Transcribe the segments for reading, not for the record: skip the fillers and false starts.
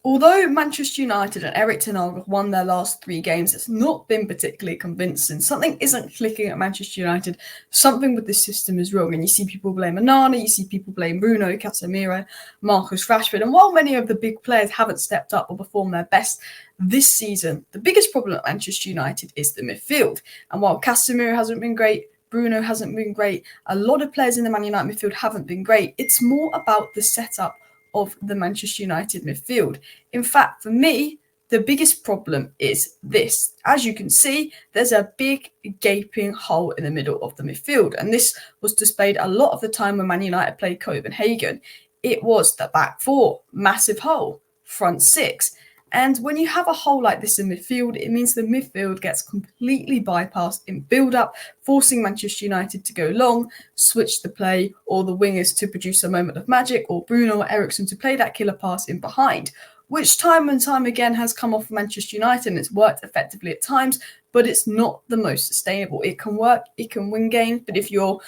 Although Manchester United and Erik Ten Hag have won their last 3 games, it's not been particularly convincing. Something isn't clicking at Manchester United. Something with the system is wrong. And you see people blame Onana, you see people blame Bruno, Casemiro, Marcus Rashford. And while many of the big players haven't stepped up or performed their best this season, the biggest problem at Manchester United is the midfield. And while Casemiro hasn't been great, Bruno hasn't been great, a lot of players in the Man United midfield haven't been great. It's more about the setup of the Manchester United midfield. In fact, for me, the biggest problem is this. As you can see, there's a big gaping hole in the middle of the midfield. And this was displayed a lot of the time when Man United played Copenhagen. It was the back four, massive hole, front six. And when you have a hole like this in midfield, it means the midfield gets completely bypassed in build-up, forcing Manchester United to go long, switch the play, or the wingers to produce a moment of magic, or Bruno or Eriksen to play that killer pass in behind, which time and time again has come off Manchester United, and it's worked effectively at times, but it's not the most sustainable. It can work, it can win games, but if your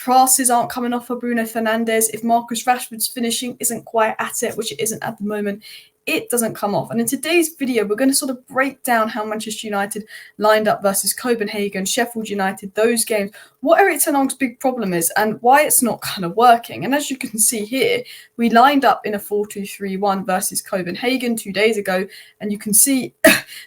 passes aren't coming off for Bruno Fernandes, if Marcus Rashford's finishing isn't quite at it, which it isn't at the moment, it doesn't come off. And in today's video, we're going to sort of break down how Manchester United lined up versus Copenhagen, Sheffield United, those games, what Erik Ten Hag's big problem is and why it's not kind of working. And as you can see here, we lined up in a 4-2-3-1 versus Copenhagen 2 days ago. And you can see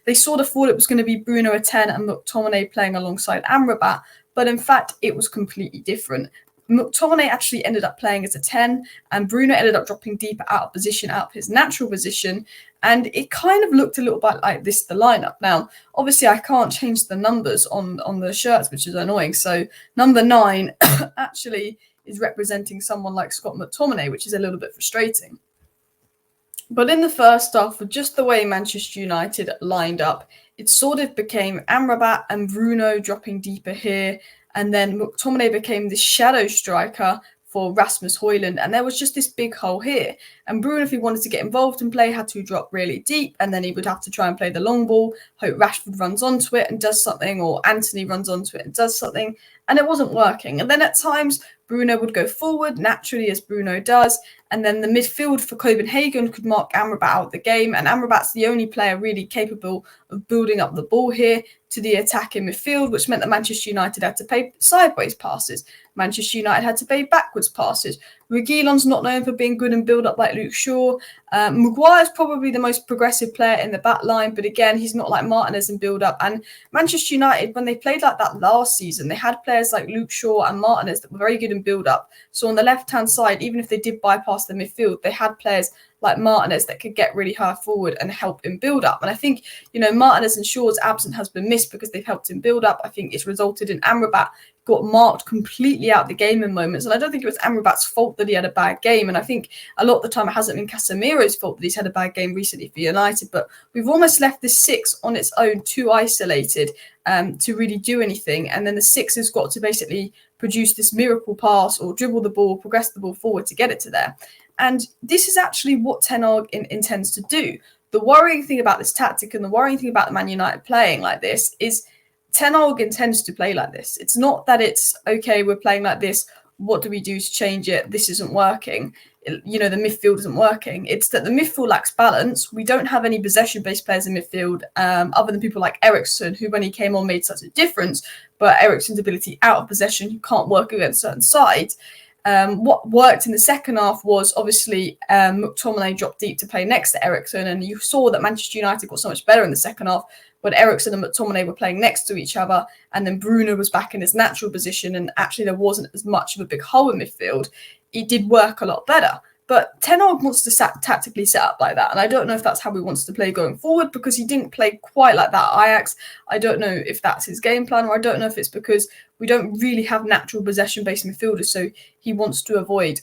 they sort of thought it was going to be Bruno at 10 and McTominay playing alongside Amrabat. But in fact, it was completely different. McTominay actually ended up playing as a 10 and Bruno ended up dropping deeper out of position, out of his natural position. And it kind of looked a little bit like this, the lineup. Now, obviously, I can't change the numbers on the shirts, which is annoying. So number 9 actually is representing someone like Scott McTominay, which is a little bit frustrating. But in the first half, with just the way Manchester United lined up, it sort of became Amrabat and Bruno dropping deeper here. And then McTominay became this shadow striker for Rasmus Højlund. And there was just this big hole here. And Bruno, if he wanted to get involved and play, had to drop really deep. And then he would have to try and play the long ball, hope Rashford runs onto it and does something, or Anthony runs onto it and does something. And it wasn't working. And then at times, Bruno would go forward, naturally, as Bruno does. And then the midfield for Copenhagen could mark Amrabat out the game. And Amrabat's the only player really capable of building up the ball here to the attack in midfield, which meant that Manchester United had to play sideways passes. Manchester United had to play backwards passes. Reguilon's not known for being good in build-up like Luke Shaw. Maguire's probably the most progressive player in the back line, but again, he's not like Martinez in build-up. And Manchester United, when they played like that last season, they had players like Luke Shaw and Martinez that were very good in build-up. So on the left-hand side, even if they did bypass the midfield, they had players like Martinez that could get really high forward and help in build-up. And I think, Martinez and Shaw's absence has been missed because they've helped in build-up. I think it's resulted in Amrabat got marked completely out of the game in moments. And I don't think it was Amrabat's fault that he had a bad game. And I think a lot of the time it hasn't been Casemiro's fault that he's had a bad game recently for United. But we've almost left this 6 on its own, too isolated to really do anything. And then the 6 has got to basically produce this miracle pass or dribble the ball, progress the ball forward to get it to there. And this is actually what Ten Hag intends to do. The worrying thing about this tactic and the worrying thing about Man United playing like this is Ten Hag intends to play like this. It's not that it's, okay, we're playing like this, what do we do to change it? This isn't working. The midfield isn't working. It's that the midfield lacks balance. We don't have any possession-based players in midfield other than people like Eriksen, who when he came on made such a difference. But Eriksen's ability out of possession, you can't work against certain sides. What worked in the second half was obviously McTominay dropped deep to play next to Eriksen, and you saw that Manchester United got so much better in the second half when Eriksen and McTominay were playing next to each other, and then Bruno was back in his natural position, and actually there wasn't as much of a big hole in midfield. It did work a lot better. But Ten Hag wants to tactically set up like that. And I don't know if that's how he wants to play going forward, because he didn't play quite like that at Ajax. I don't know if that's his game plan, or I don't know if it's because we don't really have natural possession-based midfielders. So he wants to avoid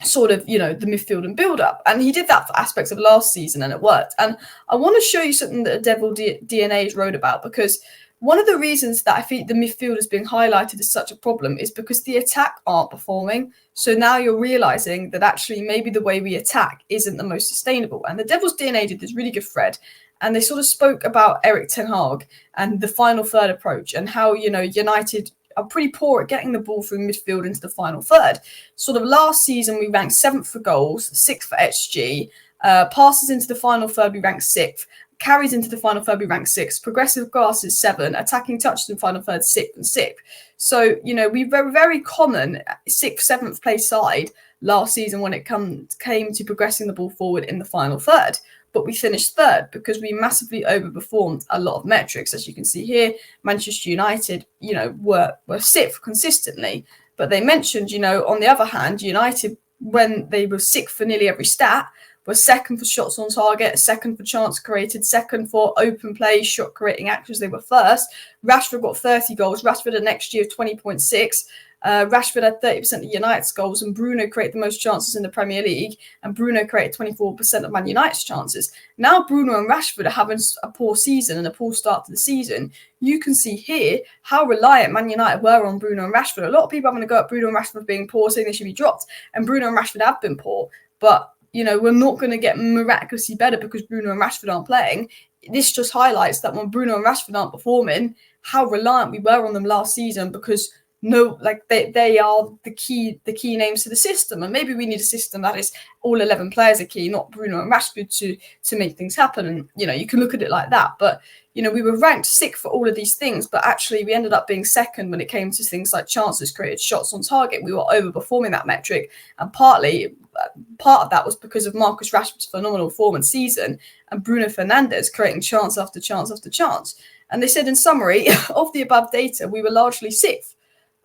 sort of, the midfield and build-up. And he did that for aspects of last season, and it worked. And I want to show you something that Devil DNA's wrote about, because one of the reasons that I think the midfield is being highlighted as such a problem is because the attack aren't performing. So now you're realizing that actually maybe the way we attack isn't the most sustainable. And the Devil's DNA did this really good thread. And they sort of spoke about Erik Ten Hag and the final third approach and how, United are pretty poor at getting the ball through midfield into the final third. Sort of last season, we ranked 7th for goals, 6th for XG. Passes into the final third, we ranked 6th. Carries into the final third, we ranked 6th. Progressive passes 7. Attacking touches in final third, 6th and 6th. So, we were very common 6th, 7th place side last season when it came to progressing the ball forward in the final third. But we finished 3rd because we massively overperformed a lot of metrics. As you can see here, Manchester United, were 6th consistently. But they mentioned, on the other hand, United, when they were 6th for nearly every stat, were 2nd for shots on target, 2nd for chance created, 2nd for open play, shot creating actions. They were 1st. Rashford got 30 goals. Rashford had next year 20.6. Rashford had 30% of United's goals, and Bruno created the most chances in the Premier League, and Bruno created 24% of Man United's chances. Now Bruno and Rashford are having a poor season and a poor start to the season. You can see here how reliant Man United were on Bruno and Rashford. A lot of people are going to go at Bruno and Rashford being poor, saying they should be dropped, and Bruno and Rashford have been poor. But, we're not going to get miraculously better because Bruno and Rashford aren't playing. This just highlights that when Bruno and Rashford aren't performing, how reliant we were on them last season, because they are the key names to the system, and maybe we need a system that is all 11 players are key, not Bruno and Rashford to make things happen. And you can look at it like that. But we were ranked 6th for all of these things, but actually we ended up being 2nd when it came to things like chances created, shots on target. We were overperforming that metric, and part of that was because of Marcus Rashford's phenomenal form and season, and Bruno Fernandes creating chance after chance after chance. And they said, in summary, of the above data, we were largely 6th.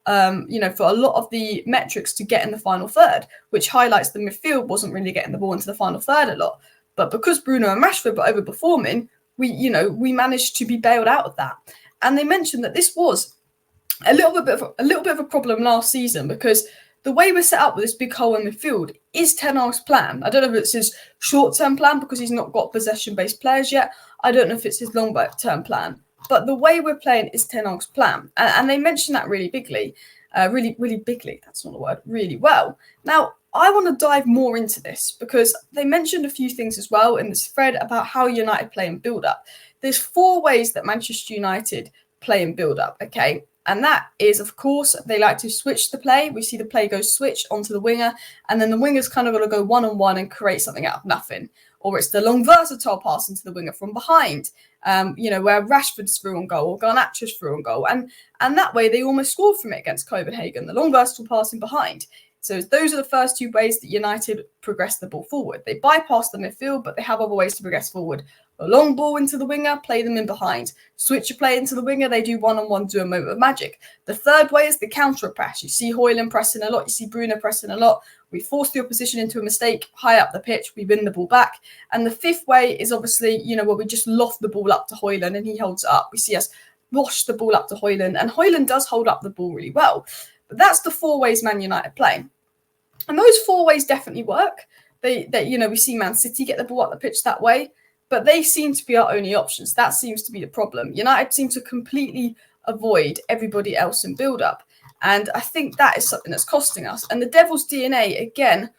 For a lot of the metrics to get in the final third, which highlights the midfield wasn't really getting the ball into the final third a lot. But because Bruno and Rashford were overperforming, we managed to be bailed out of that. And they mentioned that this was a little bit of a problem last season, because the way we're set up with this big hole in midfield is Ten Hag's plan. I don't know if it's his short-term plan because he's not got possession-based players yet. I don't know if it's his long-term plan. But the way we're playing is Ten Hag's plan. And they mentioned that really bigly. Really bigly, that's not a word, really well. Now, I want to dive more into this because they mentioned a few things as well in this thread about how United play in build-up. There's 4 ways that Manchester United play in build-up, okay? And that is, of course, they like to switch the play. We see the play go switch onto the winger, and then the winger's kind of got to go one-on-one and create something out of nothing. Or it's the long versatile pass into the winger from behind, where Rashford's through on goal or Garnacho's through on goal. And that way they almost scored from it against Copenhagen, the long versatile passing behind. So those are the first 2 ways that United progress the ball forward. They bypass the midfield, but they have other ways to progress forward. A long ball into the winger, play them in behind. Switch a play into the winger, they do one-on-one, do a moment of magic. The third way is the counter-press. You see Højlund pressing a lot, you see Bruno pressing a lot. We force the opposition into a mistake, high up the pitch, we win the ball back. And the 5th way is obviously, where we just loft the ball up to Højlund and he holds it up. We see us wash the ball up to Højlund, and Højlund does hold up the ball really well. But that's the 4 ways Man United play. And those 4 ways definitely work. We see Man City get the ball up the pitch that way, but they seem to be our only options. That seems to be the problem. United seem to completely avoid everybody else in build-up. And I think that is something that's costing us. And the Devil's DNA, again,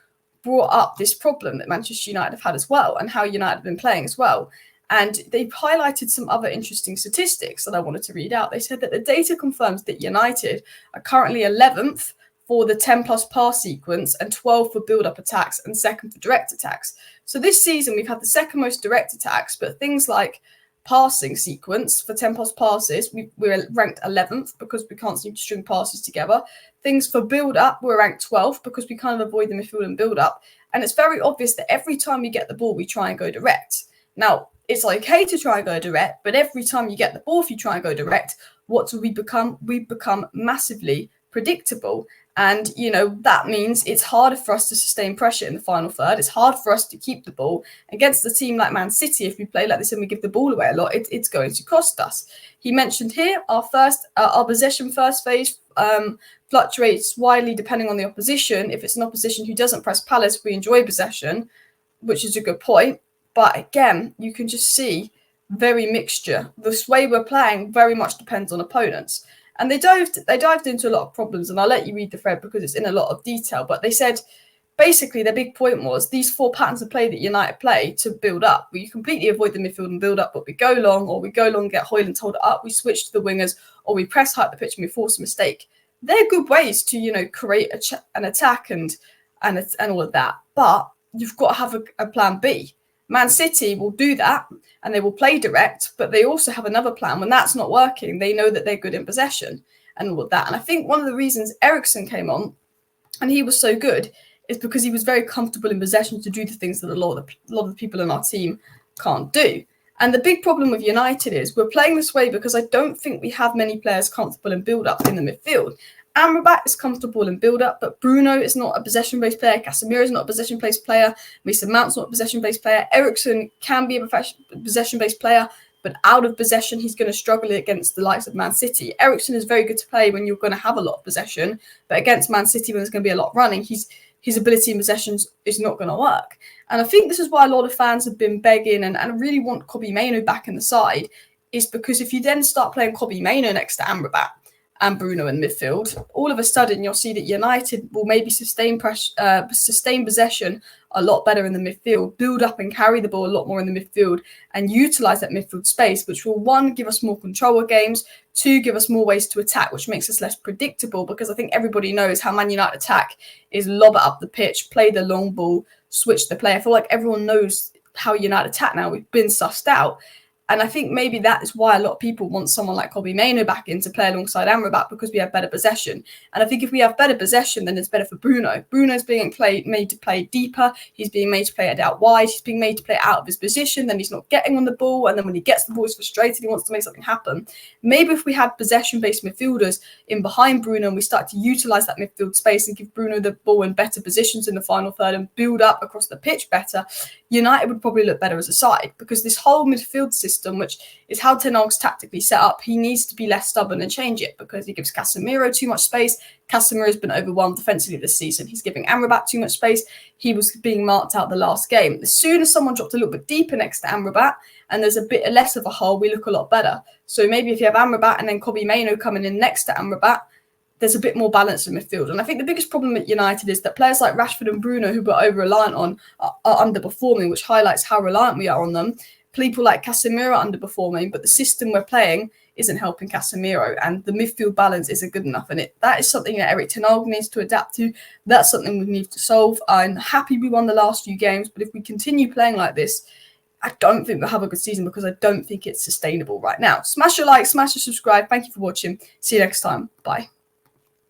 brought up this problem that Manchester United have had as well, and how United have been playing as well. And they've highlighted some other interesting statistics that I wanted to read out. They said that the data confirms that United are currently 11th for the 10-plus pass sequence and 12th for build-up attacks and 2nd for direct attacks. So this season, we've had the 2nd most direct attacks, but things like passing sequence for 10-plus passes, we're ranked 11th because we can't seem to string passes together. Things for build-up, we're ranked 12th because we kind of avoid the midfield and build-up. And it's very obvious that every time we get the ball, we try and go direct. Now, it's okay to try and go direct, but every time you get the ball, if you try and go direct, what do we become? We become massively predictable. And, that means it's harder for us to sustain pressure in the final third. It's hard for us to keep the ball against a team like Man City. If we play like this and we give the ball away a lot, it's going to cost us. He mentioned here our possession first phase fluctuates widely depending on the opposition. If it's an opposition who doesn't press Palace, we enjoy possession, which is a good point. But again, you can just see very mixture. The way we're playing very much depends on opponents. And they dived into a lot of problems, and I'll let you read the thread because it's in a lot of detail. But they said, basically, their big point was these 4 patterns of play that United play to build up. We completely avoid the midfield and build up, but we go long, get Højlund to hold it up, we switch to the wingers, or we press high up the pitch and we force a mistake. They're good ways to, create an attack and all of that. But, you've got to have a plan B. Man City will do that and they will play direct, but they also have another plan. When that's not working, they know that they're good in possession and all of that. And I think one of the reasons Eriksen came on and he was so good is because he was very comfortable in possession to do the things that a lot of the people in our team can't do. And the big problem with United is we're playing this way because I don't think we have many players comfortable in build-up in the midfield. Amrabat is comfortable in build-up, but Bruno is not a possession-based player. Casemiro is not a possession-based player. Mason Mount's not a possession-based player. Eriksen can be a possession-based player, but out of possession, he's going to struggle against the likes of Man City. Eriksen is very good to play when you're going to have a lot of possession, but against Man City, when there's going to be a lot of running, his ability in possessions is not going to work. And I think this is why a lot of fans have been begging and really want Kobbie Mainoo back in the side, is because if you then start playing Kobbie Mainoo next to Amrabat and Bruno in midfield, all of a sudden you'll see that United will maybe sustain possession a lot better in the midfield, build up and carry the ball a lot more in the midfield, and utilise that midfield space, which will, one, give us more control of games, two, give us more ways to attack, which makes us less predictable, because I think everybody knows how Man United attack is lob it up the pitch, play the long ball, switch the play. I feel like everyone knows how United attack now. We've been sussed out. And I think maybe that is why a lot of people want someone like Kobbie Mainoo back in to play alongside Amrabat, because we have better possession. And I think if we have better possession, then it's better for Bruno. Bruno's being made to play deeper. He's being made to play it out wide. He's being made to play out of his position. Then he's not getting on the ball. And then when he gets the ball, he's frustrated. He wants to make something happen. Maybe if we had possession-based midfielders in behind Bruno and we start to utilise that midfield space and give Bruno the ball in better positions in the final third and build up across the pitch better, United would probably look better as a side, because this whole midfield system, which is how Ten Hag's tactically set up, he needs to be less stubborn and change it, because he gives Casemiro too much space. Casemiro's been overwhelmed defensively this season. He's giving Amrabat too much space. He was being marked out the last game. As soon as someone dropped a little bit deeper next to Amrabat and there's a bit less of a hole, we look a lot better. So maybe if you have Amrabat and then Kobbie Mainoo coming in next to Amrabat, there's a bit more balance in midfield. And I think the biggest problem at United is that players like Rashford and Bruno, who we're over-reliant on, are underperforming, which highlights how reliant we are on them. People like Casemiro are underperforming, but the system we're playing isn't helping Casemiro, and the midfield balance isn't good enough. And that is something that Erik Ten Hag needs to adapt to. That's something we need to solve. I'm happy we won the last few games, but if we continue playing like this, I don't think we'll have a good season, because I don't think it's sustainable right now. Smash a like, smash a subscribe. Thank you for watching. See you next time. Bye.